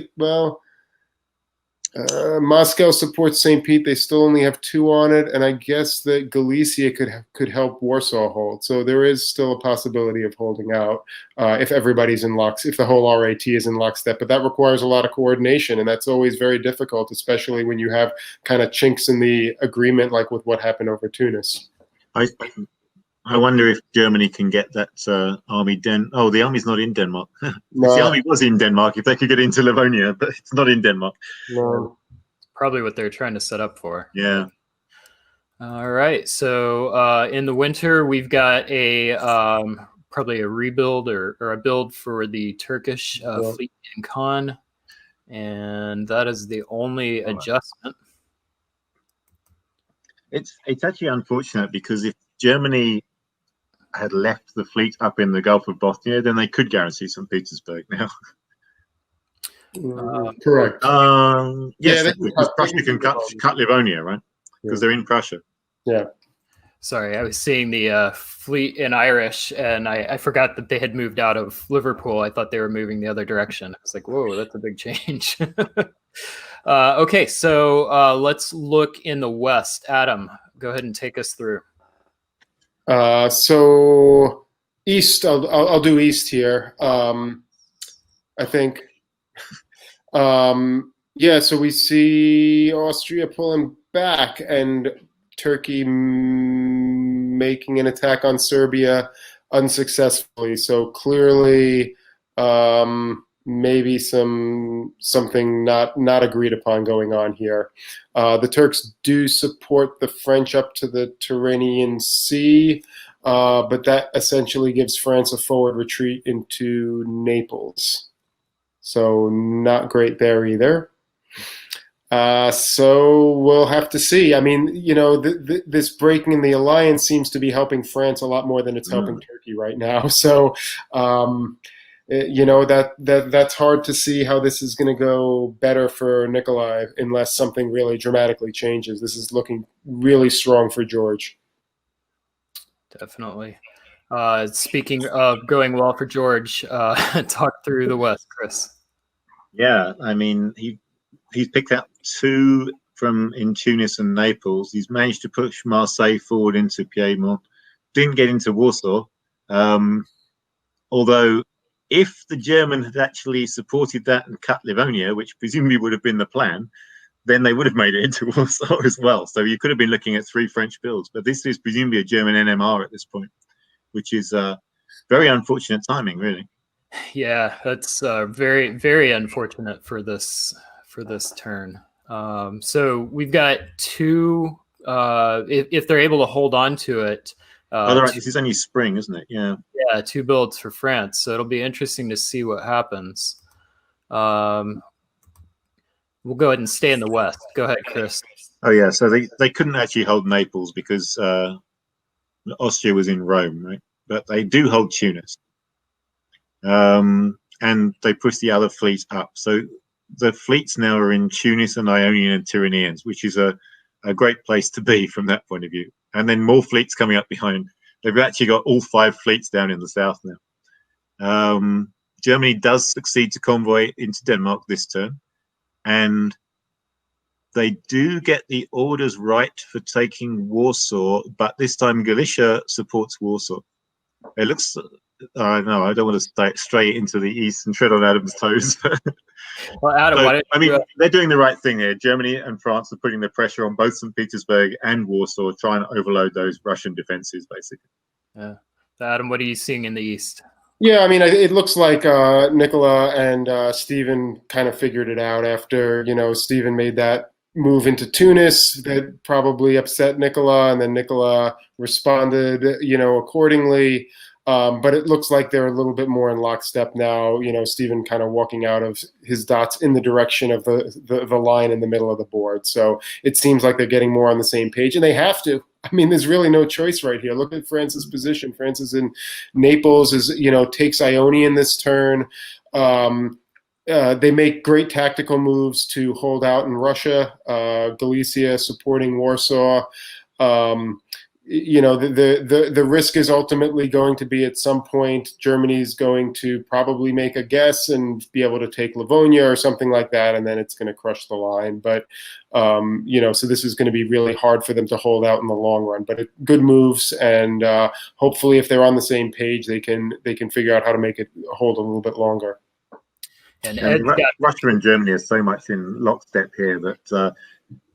Moscow supports St. Pete. They still only have 2 on it, and I guess that Galicia could help Warsaw hold. So there is still a possibility of holding out if everybody's in if the whole RAT is in lockstep. But that requires a lot of coordination, and that's always very difficult, especially when you have kind of chinks in the agreement, like with what happened over Tunis. I wonder if Germany can get that army. Oh, the army's not in Denmark. No. The army was in Denmark if they could get into Livonia, but it's not in Denmark. No. Probably what they're trying to set up for. Yeah. All right. So in the winter, we've got a probably a rebuild or a build for the Turkish fleet in Khan, and that is the only adjustment. It's actually unfortunate because if Germany had left the fleet up in the Gulf of Bothnia, then they could guarantee St. Petersburg now. Correct. Yes, because Prussia can cut Livonia, right? Because they're in Prussia. Yeah. Sorry, I was seeing the fleet in Irish, and I forgot that they had moved out of Liverpool. I thought they were moving the other direction. I was like, whoa, that's a big change. Okay, so let's look in the West. Adam, go ahead and take us through. So East, I'll do East here. I think. So we see Austria pulling back and Turkey making an attack on Serbia unsuccessfully. So clearly, maybe something not agreed upon going on here. The Turks do support the French up to the Tyrrhenian Sea, but that essentially gives France a forward retreat into Naples. So not great there either. So we'll have to see. I mean, this breaking in the alliance seems to be helping France a lot more than it's helping Turkey right now. So, that's hard to see how this is going to go better for Nicolas unless something really dramatically changes. This is looking really strong for George. Definitely. Speaking of going well for George, talk through the West, Chris. Yeah, I mean, he's picked up 2 in Tunis and Naples. He's managed to push Marseille forward into Piedmont. Didn't get into Warsaw. Although, if the German had actually supported that and cut Livonia, which presumably would have been the plan, then they would have made it into Warsaw as well. So you could have been looking at 3 French builds. But this is presumably a German NMR at this point, which is very unfortunate timing, really. Yeah, that's very, very unfortunate for this turn. So we've got 2. If they're able to hold on to it. Right. This is only spring, isn't it? Yeah. Yeah, 2 builds for France. So it'll be interesting to see what happens. We'll go ahead and stay in the West. Go ahead, Chris. Oh yeah. So they couldn't actually hold Naples because Austria was in Rome, right? But they do hold Tunis. And they push the other fleet up. So the fleets now are in Tunis and Ionian and Tyrrhenians, which is a great place to be from that point of view. And then more fleets coming up behind. They've actually got all 5 fleets down in the south now. Germany does succeed to convoy into Denmark this turn. And they do get the orders right for taking Warsaw, but this time Galicia supports Warsaw. It looks... I don't want to stray into the east and tread on Adam's toes. Well, Adam, they're doing the right thing here. Germany and France are putting the pressure on both St. Petersburg and Warsaw, trying to overload those Russian defenses, basically. Yeah. Adam, what are you seeing in the east? Yeah, I mean, it looks like Nicolas and Stephen kind of figured it out after, Stephen made that move into Tunis that probably upset Nicolas, and then Nicolas responded, accordingly. But it looks like they're a little bit more in lockstep now. Stephen kind of walking out of his dots in the direction of the line in the middle of the board. So it seems like they're getting more on the same page, and they have to. I mean, there's really no choice right here. Look at France's position. France is in Naples, takes Ionian this turn. They make great tactical moves to hold out in Russia, Galicia supporting Warsaw. The risk is ultimately going to be at some point Germany's going to probably make a guess and be able to take Livonia or something like that, and then it's going to crush the line. But so this is going to be really hard for them to hold out in the long run. But good moves, and hopefully, if they're on the same page, they can figure out how to make it hold a little bit longer. And Russia and Germany are so much in lockstep here that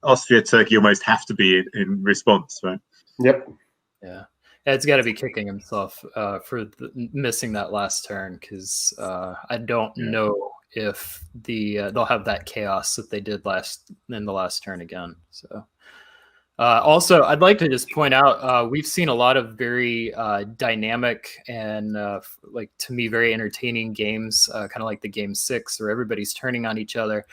Austria, Turkey almost have to be in response, right? Yep. Yeah. Ed's got to be kicking himself for missing that last turn, because I don't know if they'll have that chaos that they did in the last turn again. So also, I'd like to just point out we've seen a lot of very dynamic and to me very entertaining games, kind of like the game 6 where everybody's turning on each other.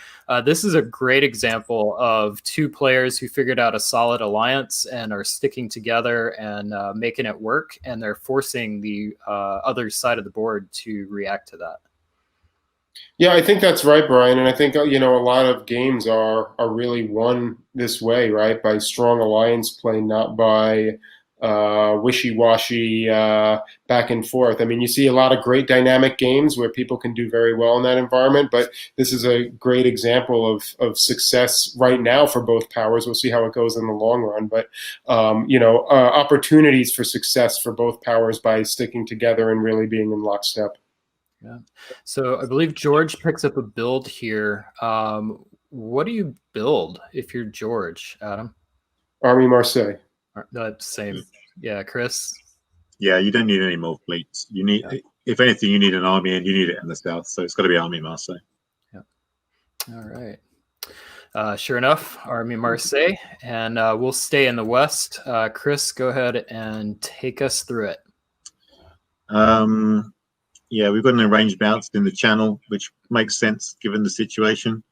This is a great example of 2 players who figured out a solid alliance and are sticking together and making it work, and they're forcing the other side of the board to react to that. Yeah, I think that's right, Brian. And I think, a lot of games are really won this way, right? By strong alliance play, not by, wishy-washy back and forth. I mean, you see a lot of great dynamic games where people can do very well in that environment, but this is a great example of success right now for both powers. We'll see how it goes in the long run, but opportunities for success for both powers by sticking together and really being in lockstep. Yeah. So I believe George picks up a build here. What do you build if you're George, Adam? Army Marseille. Same. Yeah, Chris? Yeah, you don't need any more fleets. You need, if anything, you need an army, and you need it in the south. So it's got to be Army Marseille. Yeah. All right. Sure enough, Army Marseille, and we'll stay in the west. Chris, go ahead and take us through it. Yeah, we've got an arranged bounce in the channel, which makes sense given the situation.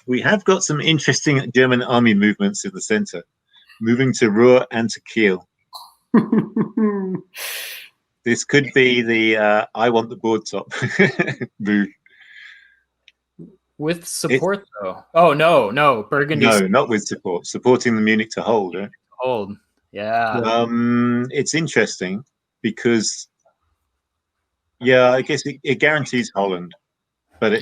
We have got some interesting German army movements in the center, moving to Ruhr and to Kiel. This could be the I want the board top move. With support, though. Oh, no. Burgundy. No, not with support. Supporting the Munich to hold. Right? Hold. Yeah. It's interesting because, yeah, I guess it guarantees Holland. But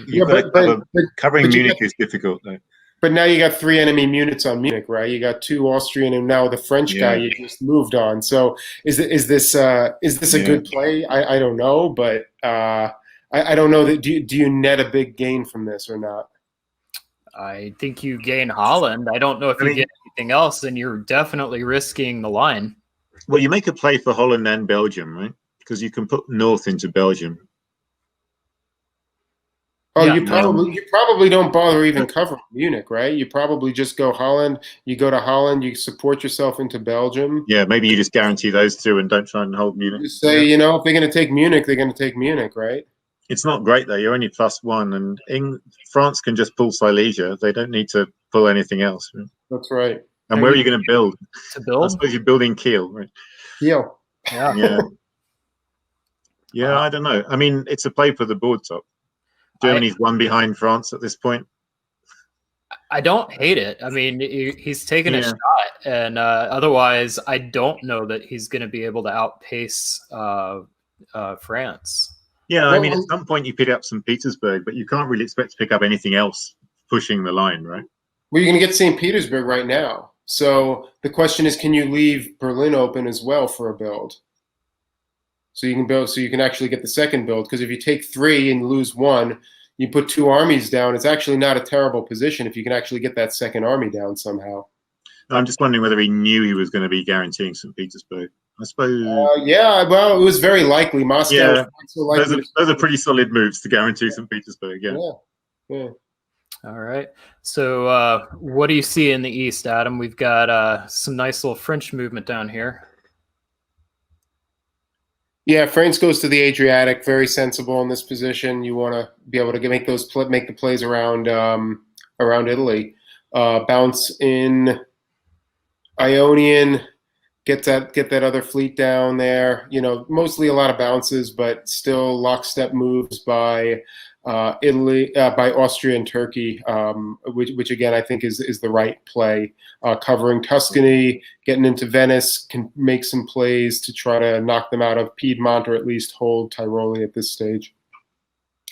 covering Munich is difficult, though. But now you got 3 enemy units on Munich, right? You got 2 Austrian and now the French guy you just moved on. So is this a good play? I don't know, but I don't know that. Do you net a big gain from this or not? I think you gain Holland. I don't know if you get anything else, and you're definitely risking the line. Well, you make a play for Holland and Belgium, right? Because you can put north into Belgium. Oh, you probably don't bother even covering Munich, right? You probably just go Holland. You go to Holland. You support yourself into Belgium. Yeah, maybe you just guarantee those 2 and don't try and hold Munich. You say, if they're going to take Munich, they're going to take Munich, right? It's not great though. You're only +1, and France can just pull Silesia. They don't need to pull anything else. Right? That's right. And where are you going to build? To build? I suppose you're building Kiel, right? Kiel. Yeah. Yeah. I don't know. I mean, it's a play for the board top. Germany's 1 behind France at this point. I don't hate it. I mean, he's taken a shot, and otherwise, I don't know that he's going to be able to outpace France. Yeah, I mean, at some point you pick up St. Petersburg, but you can't really expect to pick up anything else pushing the line, right? Well, you're going to get St. Petersburg right now. So the question is, can you leave Berlin open as well for a build? So you can build, so you can actually get the second build. Because if you take 3 and lose 1, you put 2 armies down. It's actually not a terrible position if you can actually get that second army down somehow. I'm just wondering whether he knew he was going to be guaranteeing St. Petersburg. I suppose. Well, it was very likely. Moscow. Yeah, those are pretty solid moves to guarantee St. Petersburg. Yeah. All right. So, what do you see in the east, Adam? We've got some nice little French movement down here. Yeah, France goes to the Adriatic. Very sensible in this position. You want to be able to make the plays around Italy. Bounce in Ionian. Get that other fleet down there. Mostly a lot of bounces, but still lockstep moves by Italy, by Austria and Turkey, which again I think is the right play. Covering Tuscany, getting into Venice, can make some plays to try to knock them out of Piedmont or at least hold Tiroli at this stage.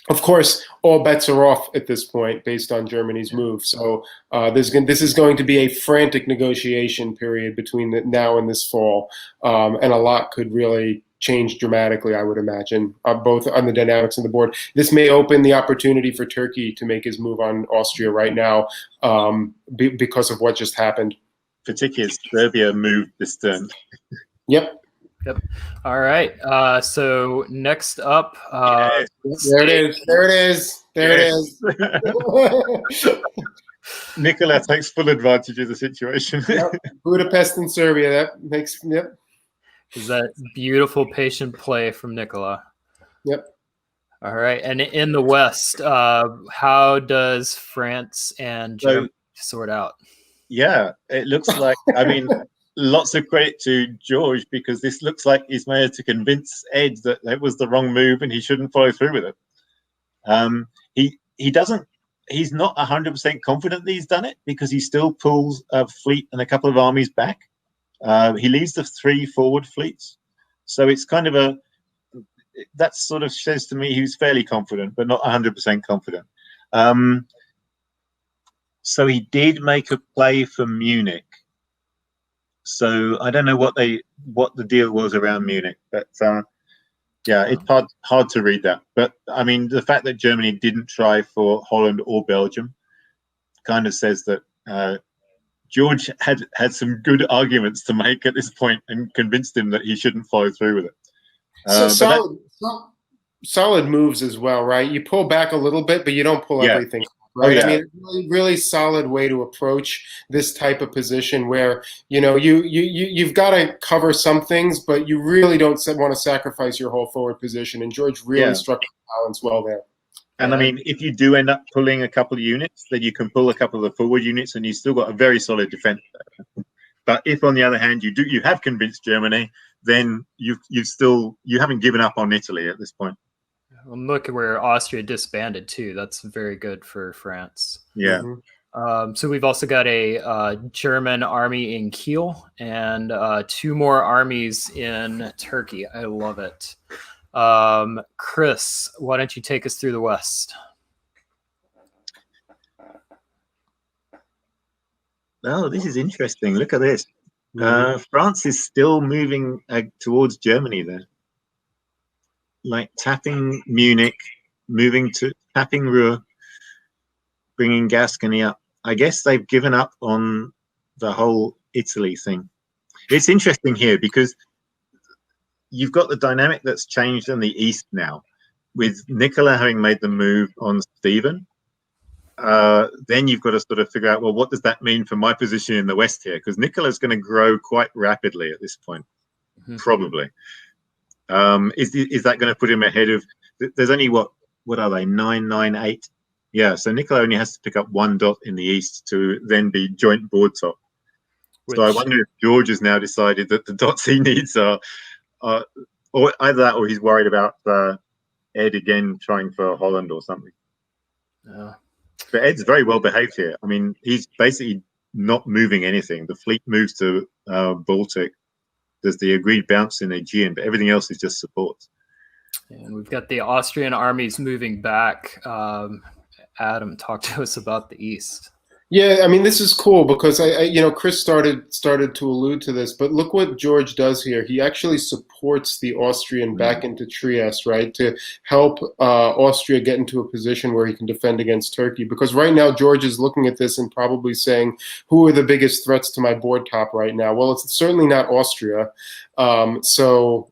Of course, all bets are off at this point based on Germany's move. So this is going to be a frantic negotiation period between now and this fall, and a lot could really change dramatically, I would imagine, both on the dynamics of the board. This may open the opportunity for Turkey to make his move on Austria right now because of what just happened. Particularly as Serbia moved this turn. Yep. All right. So next up, there it is. Nicolas takes full advantage of the situation. Budapest and Serbia. That makes Is that beautiful patient play from Nicolas? Yep. All right. And in the West, how does France and Germany sort out? Yeah, it looks like, lots of credit to George, because this looks like he's managed to convince Ed that that was the wrong move and he shouldn't follow through with it. He's not 100% confident that he's done it, because he still pulls a fleet and a couple of armies back. He leaves the 3 forward fleets, so it's kind of that sort of says to me he was fairly confident, but not 100% confident. So he did make a play for Munich. So I don't know what the deal was around Munich, but yeah, it's hard to read that. But I mean, the fact that Germany didn't try for Holland or Belgium kind of says that George had some good arguments to make at this point and convinced him that he shouldn't follow through with it. Solid moves as well, right? You pull back a little bit, but you don't pull everything. Right. Oh, yeah. I mean, really solid way to approach this type of position where, you've got to cover some things, but you really don't want to sacrifice your whole forward position. And George really struck the balance well there. And I mean, if you do end up pulling a couple of units, then you can pull a couple of the forward units and you still got a very solid defense. But if on the other hand, you have convinced Germany, then you haven't given up on Italy at this point. Well, look at where Austria disbanded too. That's very good for France. Yeah. So we've also got a German army in Kiel and 2 more armies in Turkey. I love it. Chris, why don't you take us through the West? Oh, this is interesting. Look at this. France is still moving towards Germany there. Like tapping Munich, moving to tapping Rouen, bringing Gascony up. I guess they've given up on the whole Italy thing. It's interesting here because you've got the dynamic that's changed in the East now, with Nicolas having made the move on Stephen. Then you've got to sort of figure out, well, what does that mean for my position in the West here? Because Nicolas is going to grow quite rapidly at this point, probably. Is that going to put him ahead of? There's only what are they 9, 9, 8? Yeah, so Nicolas only has to pick up 1 dot in the East to then be joint board top. So I wonder if George has now decided that the dots he needs are or either that or he's worried about Ed again trying for Holland or something. Yeah. But Ed's very well behaved here. I mean, he's basically not moving anything. The fleet moves to Baltic. There's the agreed bounce in Aegean, but everything else is just support. And we've got the Austrian armies moving back. Adam, talk to us about the East. Yeah, I mean, this is cool because Chris started to allude to this, but look what George does here. He actually supports the Austrian back into Trieste, right, to help Austria get into a position where he can defend against Turkey. Because right now, George is looking at this and probably saying, who are the biggest threats to my board top right now? Well, it's certainly not Austria. So,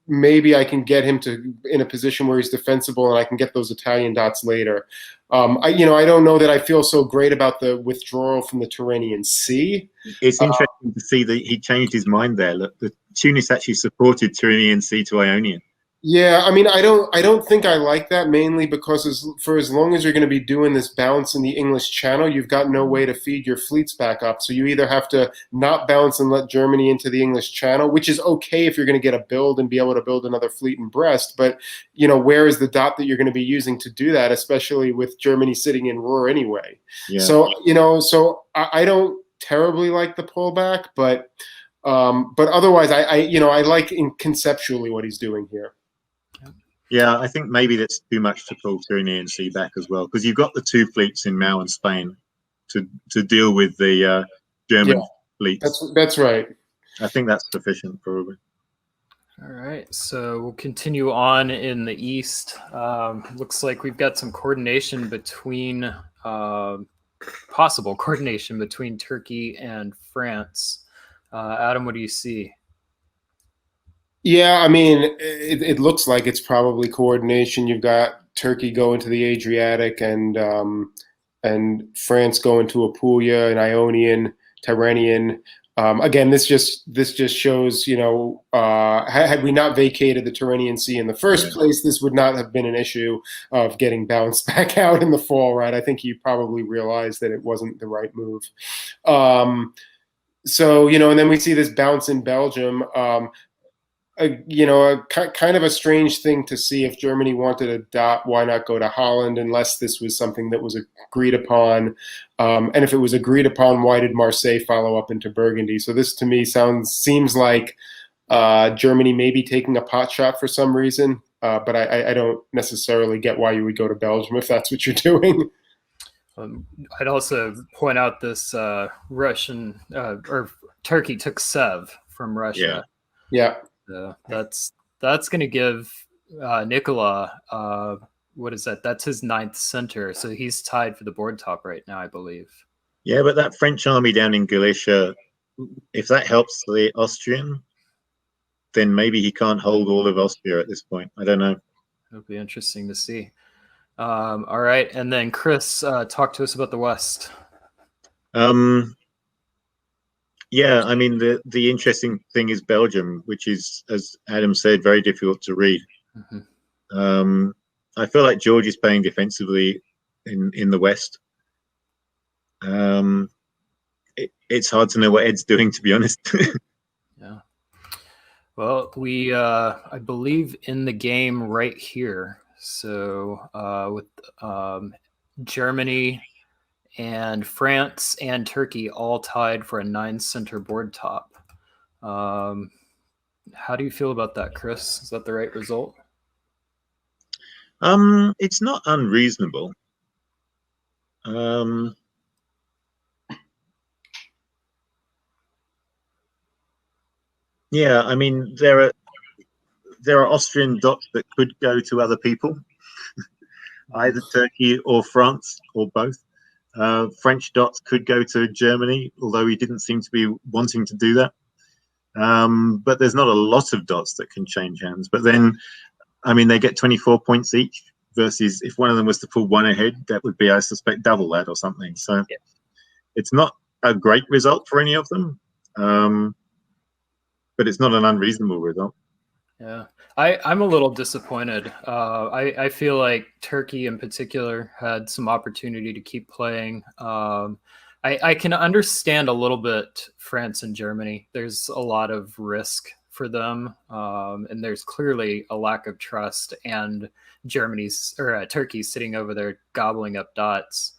maybe I can get him in a position where he's defensible and I can get those Italian dots later. I don't know that I feel so great about the withdrawal from the Tyrrhenian Sea. It's interesting to see that he changed his mind there. Look, the Tunis actually supported Tyrrhenian Sea to Ionian. Yeah, I mean, I don't think I like that, mainly because for as long as you're going to be doing this bounce in the English Channel, you've got no way to feed your fleets back up. So you either have to not bounce and let Germany into the English Channel, which is okay if you're going to get a build and be able to build another fleet in Brest. But, where is the dot that you're going to be using to do that, especially with Germany sitting in Ruhr anyway? Yeah. So, I don't terribly like the pullback, but otherwise, I like conceptually what he's doing here. Yeah, I think maybe that's too much to pull Tyrrhenian Sea back as well, because you've got the 2 fleets in Mao and Spain to deal with the German fleets. That's right. I think that's sufficient, probably. All right, so we'll continue on in the East. Looks like we've got some coordination between possible coordination between Turkey and France. Adam, what do you see? Yeah, I mean, it looks like it's probably coordination. You've got Turkey going to the Adriatic and France going to Apulia and Ionian, Tyrrhenian. Again, this just shows, had we not vacated the Tyrrhenian Sea in the first place, this would not have been an issue of getting bounced back out in the fall, right? I think you probably realized that it wasn't the right move. So, and then we see this bounce in Belgium. kind of a strange thing to see. If Germany wanted a dot, why not go to Holland unless this was something that was agreed upon? And if it was agreed upon, why did Marseille follow up into Burgundy? So this to me seems like Germany may be taking a pot shot for some reason, but I don't necessarily get why you would go to Belgium if that's what you're doing. I'd also point out this Russian or Turkey took Sev from Russia. Yeah. That's going to give Nicolas, what is that? That's his 9th center. So he's tied for the board top right now, I believe. Yeah, but that French army down in Galicia, if that helps the Austrian, then maybe he can't hold all of Austria at this point. I don't know. It'll be interesting to see. All right. And then Chris, talk to us about the West. Yeah, I mean, the interesting thing is Belgium, which is, as Adam said, very difficult to read. Mm-hmm. I feel like George is playing defensively in the West. It's hard to know what Ed's doing, to be honest. Yeah. Well, we, I believe, in the game right here. So with Germany and France and Turkey all tied for a 9-center board top. How do you feel about that, Chris? Is that the right result? It's not unreasonable. Yeah, I mean, there are Austrian dots that could go to other people, either Turkey or France or both. French dots could go to Germany, although he didn't seem to be wanting to do that. But there's not a lot of dots that can change hands. But then, I mean, they get 24 points each versus if one of them was to pull one ahead, that would be, I suspect, double that or something. So yeah. It's not a great result for any of them. But it's not an unreasonable result. Yeah, I'm a little disappointed. I feel like Turkey in particular had some opportunity to keep playing. I can understand a little bit France and Germany. There's a lot of risk for them, and there's clearly a lack of trust. And Turkey's sitting over there gobbling up dots.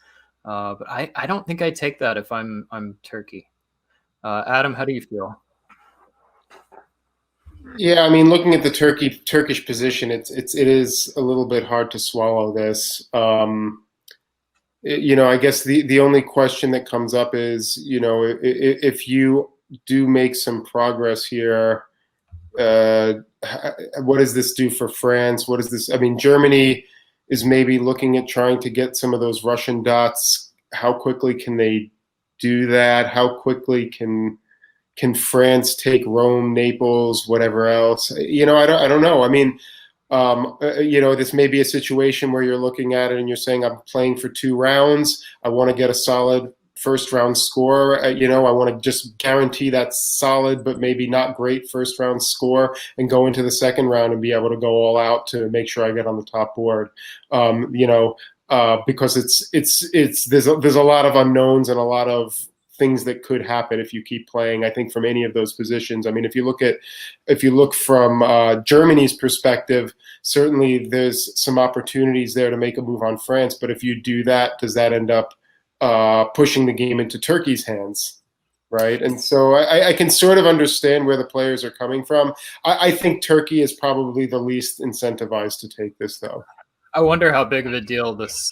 But I don't think I take that if I'm Turkey. Adam, how do you feel? Yeah, I mean, looking at the Turkish position, it is a little bit hard to swallow this. I guess the only question that comes up is, if you do make some progress here, what does this do for France? What is this? I mean, Germany is maybe looking at trying to get some of those Russian dots. How quickly can they do that? How quickly can France take Rome, Naples, whatever else? I don't know. I mean, this may be a situation where you're looking at it and you're saying, I'm playing for 2 rounds. I want to get a solid first round score. I want to just guarantee that solid, but maybe not great first round score and go into the second round and be able to go all out to make sure I get on the top board. Because there's a lot of unknowns and a lot of things that could happen if you keep playing, I think, from any of those positions. I mean, if you look from Germany's perspective, certainly there's some opportunities there to make a move on France. But if you do that, does that end up pushing the game into Turkey's hands? Right. And so I can sort of understand where the players are coming from. I think Turkey is probably the least incentivized to take this, though. I wonder how big of a deal this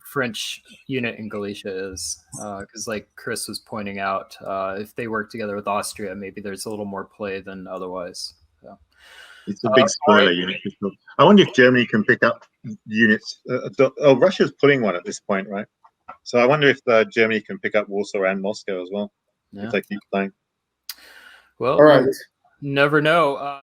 French unit in Galicia is, because like Chris was pointing out, if they work together with Austria, maybe there's a little more play than otherwise. So. It's a big spoiler unit. I wonder if Germany can pick up units. Russia's pulling one at this point, right? So I wonder if Germany can pick up Warsaw and Moscow as well, if they keep playing. Well, all right. Never know.